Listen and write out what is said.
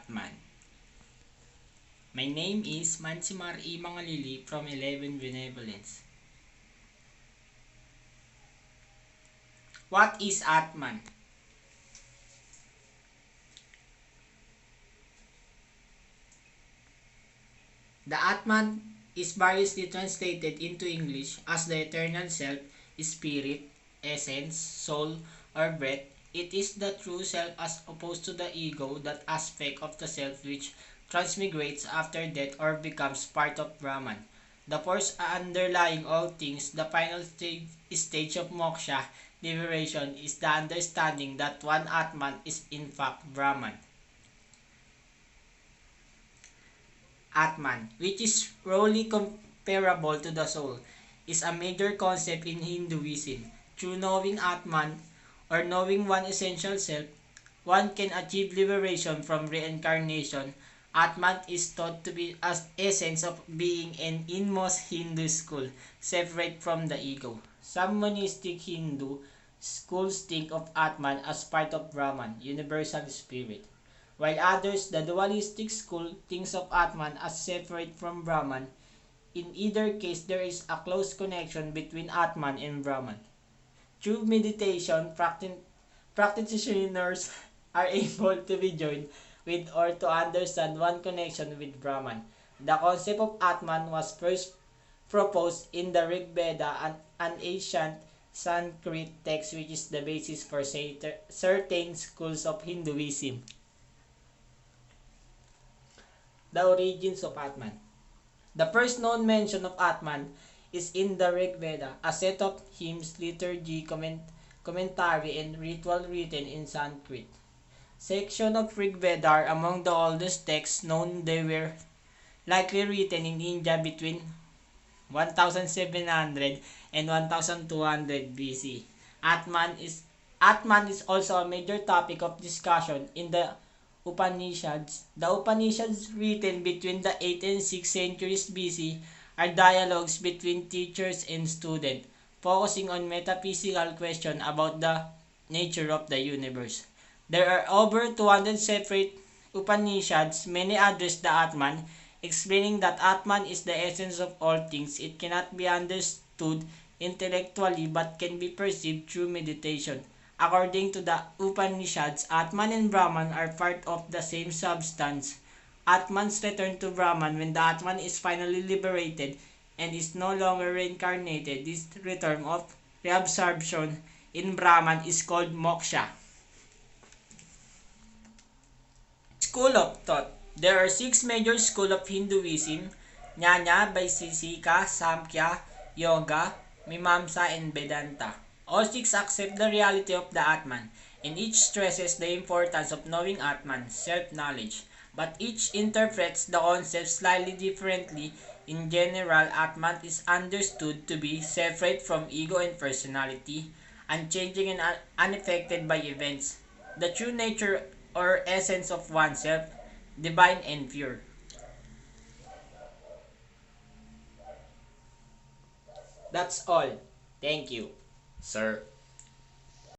Atman. My name is Mansymar E Mangalili from 11 Benevolence. What is Atman? The Atman is variously translated into English as the eternal self, spirit, essence, soul, or breath. It is the true self as opposed to the ego, that aspect of the self which transmigrates after death or becomes part of Brahman. The force underlying all things, the final stage of moksha, liberation, is the understanding that one Atman is in fact Brahman. Atman, which is roughly comparable to the soul, is a major concept in Hinduism. Through knowing Atman, or knowing one essential self, one can achieve liberation from reincarnation. Atman is thought to be as essence of being in most Hindu schools, separate from the ego. Some monistic Hindu schools think of Atman as part of Brahman, universal spirit, while others, the dualistic school, thinks of Atman as separate from Brahman. In either case, there is a close connection between Atman and Brahman. Through meditation, practitioners are able to be joined with or to understand one connection with Brahman. The concept of Atman was first proposed in the Rig Veda, an ancient Sanskrit text which is the basis for certain schools of Hinduism. The origins of Atman. The first known mention of Atman is in the Rig Veda, a set of hymns, liturgy, commentary, and ritual written in Sanskrit. Sections of Rig Veda are among the oldest texts known. They were likely written in India between 1700 and 1200 BC. Atman is also a major topic of discussion in the Upanishads. The Upanishads, written between the 8th and 6th centuries BC, are dialogues between teachers and students, focusing on metaphysical questions about the nature of the universe. There are over 200 separate Upanishads. Many address the Atman, explaining that Atman is the essence of all things. It cannot be understood intellectually but can be perceived through meditation. According to the Upanishads, Atman and Brahman are part of the same substance. Atman's return to Brahman when the Atman is finally liberated and is no longer reincarnated. This return of reabsorption in Brahman is called moksha. School of thought. There are 6 major schools of Hinduism: Jnana, Vaisesika, Samkhya, Yoga, Mimamsa, and Vedanta. All 6 accept the reality of the Atman, and each stresses the importance of knowing Atman, self-knowledge. But each interprets the concept slightly differently. In general, Atman is understood to be separate from ego and personality, unchanging and unaffected by events, the true nature or essence of oneself, divine and pure. That's all. Thank you, sir.